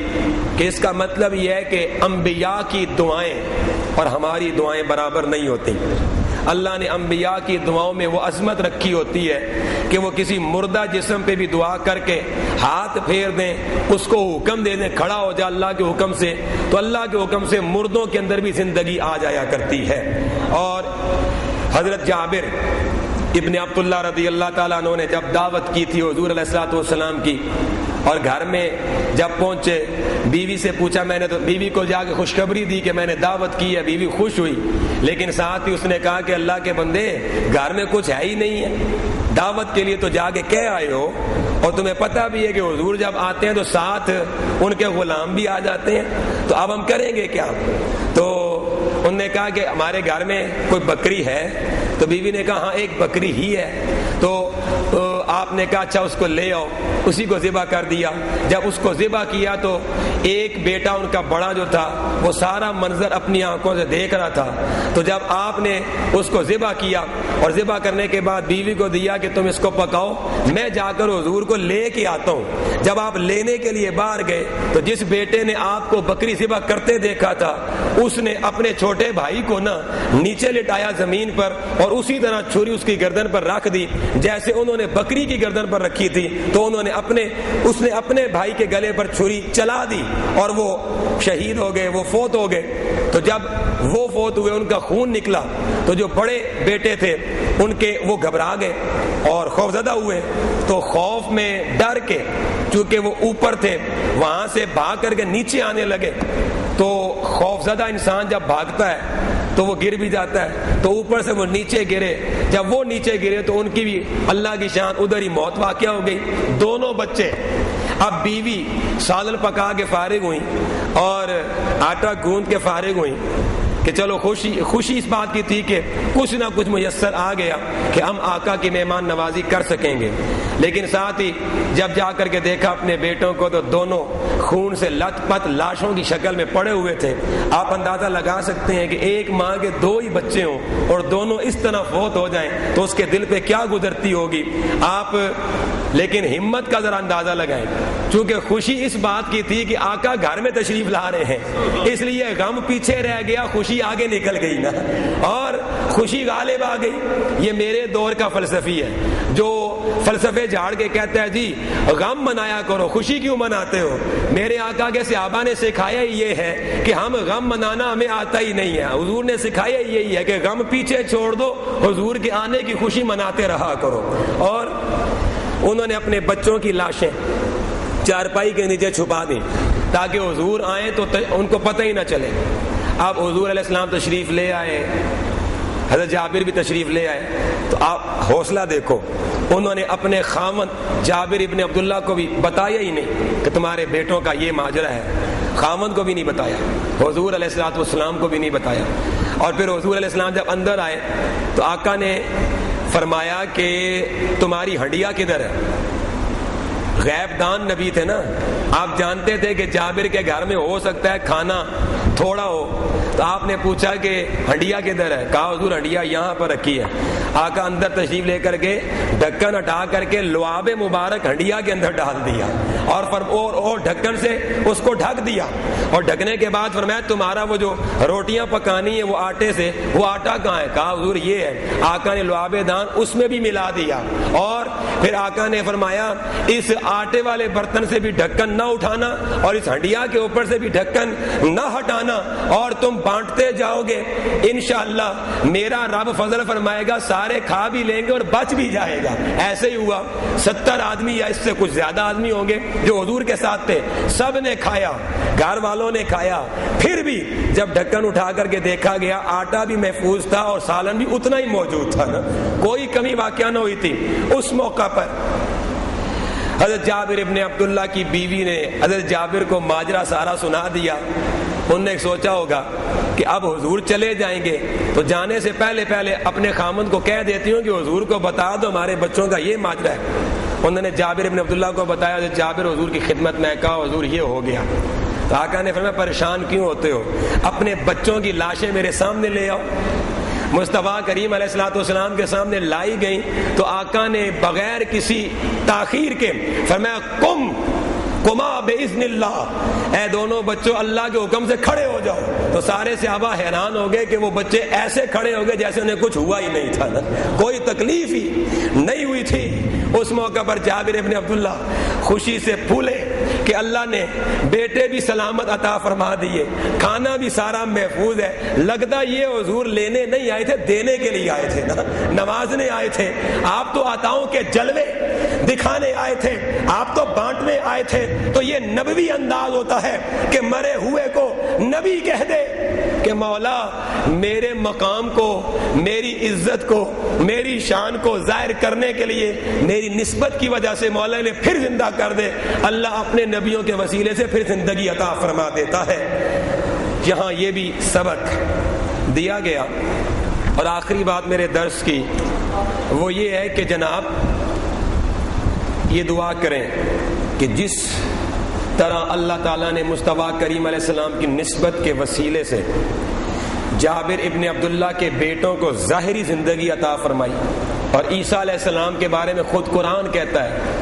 کہ اس کا مطلب یہ ہے کہ انبیاء کی دعائیں اور ہماری دعائیں برابر نہیں ہوتی۔ اللہ نے انبیاء کی دعاؤں میں وہ عظمت رکھی ہوتی ہے کہ وہ کسی مردہ جسم پہ بھی دعا کر کے ہاتھ پھیر دیں، اس کو حکم دے دیں کھڑا ہو جا اللہ کے حکم سے، تو اللہ کے حکم سے مردوں کے اندر بھی زندگی آ جایا کرتی ہے۔ اور حضرت جابر ابن عبداللہ رضی اللہ تعالیٰ عنہ نے جب دعوت کی تھی حضور علیہ الصلوۃ والسلام کی، اور گھر میں جب پہنچے بیوی سے پوچھا، میں نے تو بیوی کو جا کے خوشخبری دی کہ میں نے دعوت کی ہے، بیوی خوش ہوئی، لیکن ساتھ ہی اس نے کہا کہ اللہ کے بندے گھر میں کچھ ہے ہی نہیں ہے، دعوت کے لیے تو جا کے کہہ آئے ہو، اور تمہیں پتہ بھی ہے کہ حضور جب آتے ہیں تو ساتھ ان کے غلام بھی آ جاتے ہیں، تو اب ہم کریں گے کیا؟ تو انہوں نے کہا کہ ہمارے گھر میں کوئی بکری ہے، تو بیوی نے کہا ہاں ایک بکری ہی ہے، تو آپ نے کہا اچھا اس کو لے آؤ، اسی کو ذبح کر دیا۔ جب اس کو ذبح کیا تو ایک بیٹا ان کا بڑا جو تھا وہ سارا منظر اپنی آنکھوں سے دیکھ رہا تھا، تو جب آپ نے اس کو ذبح کیا اور ذبح کرنے کے بعد بیوی کو دیا کہ تم اس کو پکاؤ، میں جا کر حضور کو لے کے آتا ہوں۔ جب آپ لینے کے لیے باہر گئے تو جس بیٹے نے آپ کو بکری ذبح کرتے دیکھا تھا اس نے اپنے چھوٹے بھائی کو نا نیچے لٹایا زمین پر، اور اسی طرح چھری اس کی گردن پر رکھ دی جیسے انہوں نے بکری کی گردن پر رکھی تھی، تو اس نے اپنے بھائی کے گلے پر چھری چلا دی اور وہ شہید ہو گئے، وہ فوت ہو گئے۔ تو جب وہ فوت ہوئے ان کا خون نکلا تو جو بڑے بیٹے تھے وہ گھبرا گئے اور خوفزدہ ہوئے، تو خوف میں ڈر کے چونکہ وہ اوپر تھے وہاں سے بھاگ کر کے نیچے آنے لگے، تو خوفزدہ انسان جب بھاگتا ہے تو وہ گر بھی جاتا ہے، تو اوپر سے وہ نیچے گرے، جب وہ نیچے گرے تو ان کی بھی اللہ کی شان ادھر ہی موت واقع ہو گئی۔ دونوں بچے، اب بیوی سالن پکا کے فارغ ہوئی اور آٹا گوندھ کے فارغ ہوئی کہ چلو خوشی اس بات کی تھی کہ کچھ نہ کچھ میسر آ گیا کہ ہم آقا کی مہمان نوازی کر سکیں گے، لیکن ساتھ ہی جب جا کر کے دیکھا اپنے بیٹوں کو تو دونوں خون سے لت پت لاشوں کی شکل میں پڑے ہوئے تھے۔ آپ اندازہ لگا سکتے ہیں کہ ایک ماں کے دو ہی بچے ہوں اور دونوں اس طرح فوت ہو جائیں تو اس کے دل پہ کیا گزرتی ہوگی آپ، لیکن ہمت کا ذرا اندازہ لگائیں، چونکہ خوشی اس بات کی تھی کہ آقا گھر میں تشریف لا رہے ہیں، اس لیے غم پیچھے رہ گیا، خوشی آگے نکل گئی نا، اور خوشی غالب آ گئی۔ یہ میرے دور کا فلسفی ہے جو فلسفے جھاڑ کے کہتا ہے جی غم منایا کرو، خوشی کیوں مناتے ہو؟ میرے آقا کے صحابہ نے سکھایا یہ ہے کہ ہم غم منانا ہمیں آتا ہی نہیں ہے، حضور نے سکھایا یہی ہے کہ غم پیچھے چھوڑ دو، حضور کے آنے کی خوشی مناتے رہا کرو۔ اور انہوں نے اپنے بچوں کی لاشیں چارپائی کے نیچے چھپا دی تاکہ حضور آئیں تو ان کو پتہ ہی نہ چلے۔ اب حضور علیہ السلام تشریف لے آئے، حضرت جابر بھی تشریف لے آئے، تو آپ حوصلہ دیکھو، انہوں نے اپنے خاوند جابر ابن عبداللہ کو بھی بتایا ہی نہیں کہ تمہارے بیٹوں کا یہ ماجرا ہے، خاوند کو بھی نہیں بتایا، حضور علیہ الصلوۃ والسلام کو بھی نہیں بتایا۔ اور پھر حضور علیہ السلام جب اندر آئے تو آقا نے فرمایا کہ تمہاری ہڈیاں کدھر ہے؟ غیب دان نبی تھے نا. آپ جانتے تھے کہ جابر کے گھر میں ہو سکتا ہے کھانا تھوڑا ہو, تو آپ نے پوچھا کہ ہنڈیا کدھر ہے؟ کہا حضور ہنڈیا یہاں پر رکھی ہے. آقا اندر تشریف لے کر کے ڈھکن ہٹا کر کے لعاب مبارک ہنڈیا کے اندر ڈال دیا اور ڈھکن سے اس کو ڈھک دیا. اور ڈھکنے کے بعد فرمایا تمہارا وہ جو روٹیاں پکانی ہے وہ آٹے سے, وہ آٹا کہاں ہے؟ کہا حضور یہ ہے. آقا نے لعاب دان اس میں بھی ملا دیا, اور پھر آقا نے فرمایا اس آٹے والے برتن سے بھی ڈھکن نہ اٹھانا اور اس ہنڈیا کے اوپر سے بھی ڈھکن نہ ہٹانا, اور تم بانٹتے جاؤ گے انشاءاللہ میرا رب فضل فرمائے گا سارے کھا بھی لیں گے اور بچ بھی جائے گا. ایسے ہی ہوا. 70 آدمی یا اس سے کچھ زیادہ آدمی ہوں گے جو حضور کے ساتھ تھے, سب نے کھایا, گھر والوں نے کھایا. پھر بھی جب ڈھکن اٹھا کر کے دیکھا گیا آٹا بھی محفوظ تھا اور سالن بھی اتنا ہی موجود تھا نا, کوئی کمی واقع نہ ہوئی تھی. اس موقع پر حضرت جابر ابن عبداللہ کی بیوی نے حضرت جابر کو ماجرا سارا سنا دیا. انہوں نے سوچا ہوگا کہ اب حضور چلے جائیں گے تو جانے سے پہلے اپنے خامند کو کہہ دیتی ہوں کہ حضور کو بتا دو ہمارے بچوں کا یہ ماجرا ہے. انہوں نے جابر ابن عبداللہ کو بتایا. حضرت جابر حضور کی خدمت میں کہا حضور یہ ہو گیا. تو آقا نے فرمایا پریشان کیوں ہوتے ہو, اپنے بچوں کی لاشیں میرے سامنے لے آؤ. مصطفیٰ کریم علیہ الصلوۃ والسلام کے سامنے لائی گئیں تو آقا نے بغیر کسی تاخیر کے فرمایا قما باذن اللہ, اے دونوں بچوں اللہ کے حکم سے کھڑے ہو جاؤ. تو سارے صحابہ حیران ہو گئے کہ وہ بچے ایسے کھڑے ہو گئے جیسے انہیں کچھ ہوا ہی نہیں تھا, کوئی تکلیف ہی نہیں ہوئی تھی. اس موقع پر جابر ابن عبداللہ خوشی سے پھولے کہ اللہ نے بیٹے بھی سلامت عطا فرما دیے, کھانا بھی سارا محفوظ ہے. لگتا یہ حضور لینے نہیں آئے تھے, دینے کے لیے آئے تھے نا, نوازنے آئے تھے. آپ تو عطاؤں کے جلوے دکھانے آئے تھے, آپ تو بانٹنے آئے تھے. تو یہ نبوی انداز ہوتا ہے کہ مرے ہوئے کو نبی کہہ دے کہ مولا میرے مقام کو, میری عزت کو, میری شان کو ظاہر کرنے کے لیے میری نسبت کی وجہ سے مولا نے پھر زندہ کر دے. اللہ اپنے نبیوں کے وسیلے سے پھر زندگی عطا فرما دیتا ہے. یہاں یہ بھی سبق دیا گیا. اور آخری بات میرے درس کی وہ یہ ہے کہ جناب یہ دعا کریں کہ جس طرح اللہ تعالیٰ نے مصطفیٰ کریم علیہ السلام کی نسبت کے وسیلے سے جابر ابن عبداللہ کے بیٹوں کو ظاہری زندگی عطا فرمائی, اور عیسیٰ علیہ السلام کے بارے میں خود قرآن کہتا ہے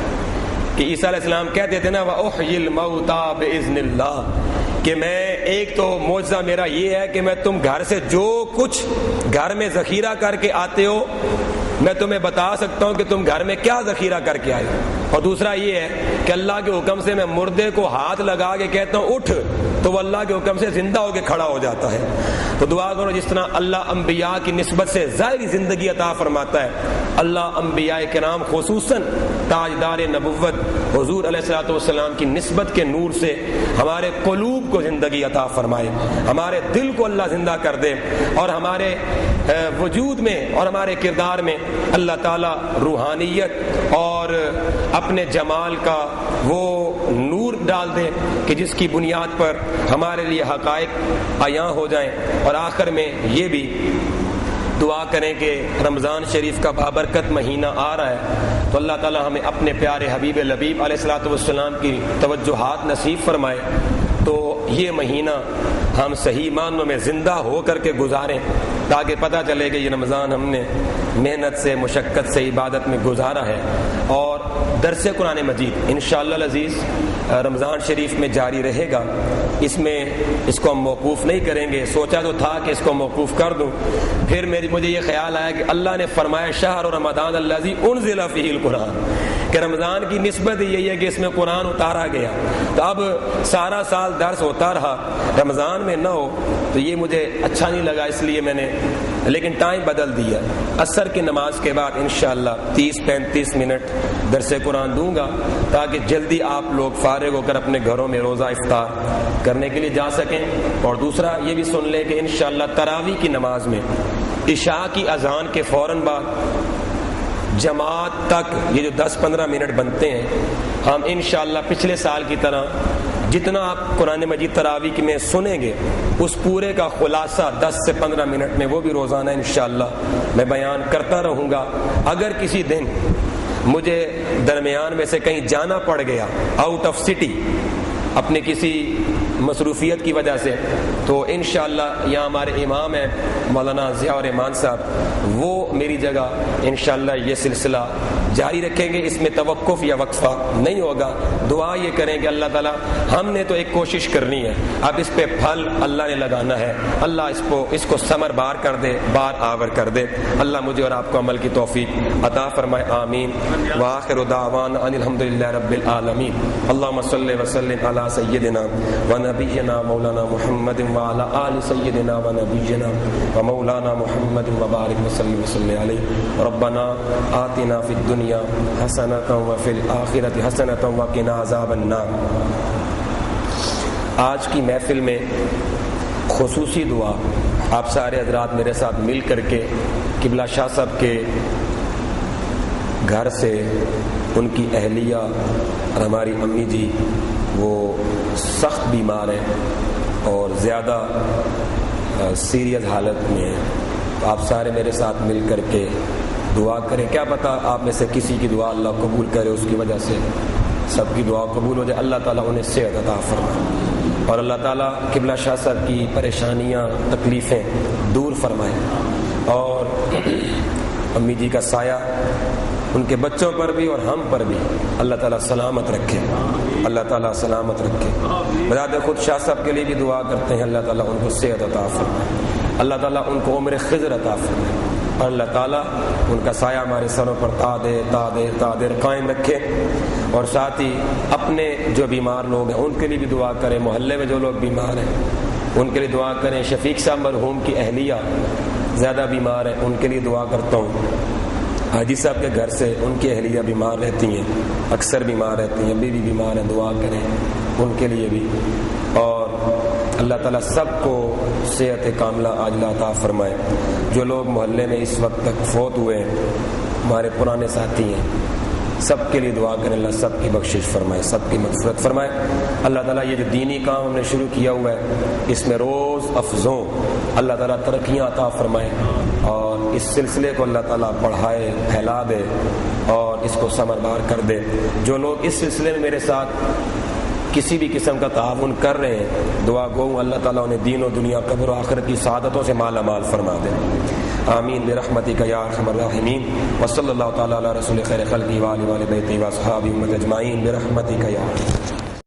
کہ عیسیٰ علیہ السلام کہتے تھے نا وَأُحْيِي الْمَوْتَى بِإِذْنِ اللَّهِ, کہ میں ایک تو معجزہ میرا یہ ہے کہ میں تم گھر سے جو کچھ گھر میں ذخیرہ کر کے آتے ہو میں تمہیں بتا سکتا ہوں کہ تم گھر میں کیا ذخیرہ کر کے آئے. اور دوسرا یہ ہے کہ اللہ کے حکم سے میں مردے کو ہاتھ لگا کے کہتا ہوں اٹھ, تو وہ اللہ کے حکم سے زندہ ہو کے کھڑا ہو جاتا ہے. تو دعا کرو جس طرح اللہ انبیاء کی نسبت سے ظاہری زندگی عطا فرماتا ہے, اللہ انبیاء کرام خصوصاً تاجدار نبوت حضور علیہ الصلوۃ والسلام کی نسبت کے نور سے ہمارے قلوب کو زندگی عطا فرمائے, ہمارے دل کو اللہ زندہ کر دے, اور ہمارے وجود میں اور ہمارے کردار میں اللہ تعالیٰ روحانیت اور اپنے جمال کا وہ نور ڈال دے کہ جس کی بنیاد پر ہمارے لیے حقائق عیاں ہو جائیں. اور آخر میں یہ بھی دعا کریں کہ رمضان شریف کا بابرکت مہینہ آ رہا ہے تو اللہ تعالیٰ ہمیں اپنے پیارے حبیب لبیب علیہ الصلوۃ والسلام کی توجہات نصیب فرمائے, تو یہ مہینہ ہم صحیح معنوں میں زندہ ہو کر کے گزاریں تاکہ پتہ چلے کہ یہ رمضان ہم نے محنت سے مشقت سے عبادت میں گزارا ہے. اور درس قرآن مجید انشاءاللہ العزیز رمضان شریف میں جاری رہے گا, اس کو ہم موقوف نہیں کریں گے. سوچا تو تھا کہ اس کو موقوف کر دوں, پھر مجھے یہ خیال آیا کہ اللہ نے فرمایا شہر رمضان الذی انزل فیہ القرآن, کہ رمضان کی نسبت یہی ہے کہ اس میں قرآن اتارا گیا. تو اب سارا سال درس ہوتا رہا, رمضان میں نہ ہو تو یہ مجھے اچھا نہیں لگا, اس لیے میں نے لیکن ٹائم بدل دیا. عصر کی نماز کے بعد انشاءاللہ 30-35 منٹ درس قرآن دوں گا تاکہ جلدی آپ لوگ فارغ ہو کر اپنے گھروں میں روزہ افطار کرنے کے لیے جا سکیں. اور دوسرا یہ بھی سن لیں کہ انشاءاللہ تراویح کی نماز میں عشاء کی اذان کے فوراً بعد جماعت تک یہ جو 10-15 منٹ بنتے ہیں, ہم انشاءاللہ پچھلے سال کی طرح جتنا آپ قرآن مجید تراویح میں سنیں گے اس پورے کا خلاصہ 10 سے 15 منٹ میں وہ بھی روزانہ انشاءاللہ میں بیان کرتا رہوں گا. اگر کسی دن مجھے درمیان میں سے کہیں جانا پڑ گیا آؤٹ آف سٹی اپنی کسی مصروفیت کی وجہ سے، تو انشاءاللہ یہاں ہمارے امام ہیں مولانا ضیاء الرحمان صاحب، وہ میری جگہ انشاءاللہ یہ سلسلہ جاری رکھیں گے، اس میں توقف یا وقفہ نہیں ہوگا۔ دعا یہ کریں کہ اللہ تعالیٰ، ہم نے تو ایک کوشش کرنی ہے، اب اس پہ پھل اللہ نے لگانا ہے، اللہ اس کو ثمر بار کر دے، بار آور کر دے۔ اللہ مجھے اور آپ کو عمل کی توفیق عطا فرمائے، آمین۔ وآخر دعوانا ان الحمدللہ رب العالمین۔ اللہم صلی وسلم علی سیدنا و نبینا مولانا محمد وعلی آل سیدنا و نبینا و مولانا محمد وبارک وسلم علیہ۔ ربنا آتنا فی الدنیا حسنۃ وفی الآخرۃ حسنۃ وقنا عذاب النار۔ آج کی محفل میں خصوصی دعا آپ سارے حضرات میرے ساتھ مل کر کے قبلہ شاہ صاحب کے گھر سے ان کی اہلیہ اور ہماری امی جی وہ سخت بیمار ہیں اور زیادہ سیریس حالت میں ہیں، تو آپ سارے میرے ساتھ مل کر کے دعا کریں۔ کیا پتہ آپ میں سے کسی کی دعا اللہ قبول کرے، اس کی وجہ سے سب کی دعا قبول ہو جائے، اللہ تعالیٰ انہیں صحت عطا فرمائے اور اللہ تعالیٰ قبلہ شاہ صاحب کی پریشانیاں تکلیفیں دور فرمائے اور امی جی کا سایہ ان کے بچوں پر بھی اور ہم پر بھی اللہ تعالیٰ سلامت رکھے، اللہ تعالیٰ سلامت رکھے۔ بذات خود شاہ صاحب کے لیے بھی دعا کرتے ہیں، اللہ تعالیٰ ان کو صحت عطا فرمائے، اللہ تعالیٰ ان کو عمر خضر عطا فرمائے اور اللہ تعالیٰ ان کا سایہ ہمارے سروں پر تا دیر قائم رکھے۔ اور ساتھ ہی اپنے جو بیمار لوگ ہیں ان کے لیے بھی دعا کریں، محلے میں جو لوگ بیمار ہیں ان کے لیے دعا کریں۔ شفیق صاحب مرحوم کی اہلیہ زیادہ بیمار ہیں، ان کے لیے دعا کرتا ہوں۔ حاجی صاحب کے گھر سے ان کی اہلیہ بیمار رہتی ہیں، اکثر بیمار رہتی ہیں، ابھی بھی بیمار ہیں، دعا کریں ان کے لیے بھی۔ اور اللہ تعالیٰ سب کو صحت کاملہ عاجلہ عطا فرمائے۔ جو لوگ محلے میں اس وقت تک فوت ہوئے ہیں ہمارے پرانے ساتھی ہیں، سب کے لیے دعا کریں، اللہ سب کی بخشش فرمائے، سب کی مغفرت فرمائے۔ اللہ تعالیٰ یہ جو دینی کام ہم نے شروع کیا ہوا ہے اس میں روز افزوں اللہ تعالیٰ ترقیاں عطا فرمائے اور اس سلسلے کو اللہ تعالیٰ بڑھائے، پھیلا دے اور اس کو ثمربار کر دے۔ جو لوگ اس سلسلے میں میرے ساتھ کسی بھی قسم کا تعاون کر رہے ہیں، دعا گو اللہ تعالیٰ انہیں دین و دنیا قبر و آخرت کی سعادتوں سے مالا مال فرما دے، آمین برحمتک یا ارحم الراحمین۔ وصلی اللہ تعالیٰ علی رسول خیر خلقہ وآلہ بیتہ واصحابہ اجمعین برحمتک یا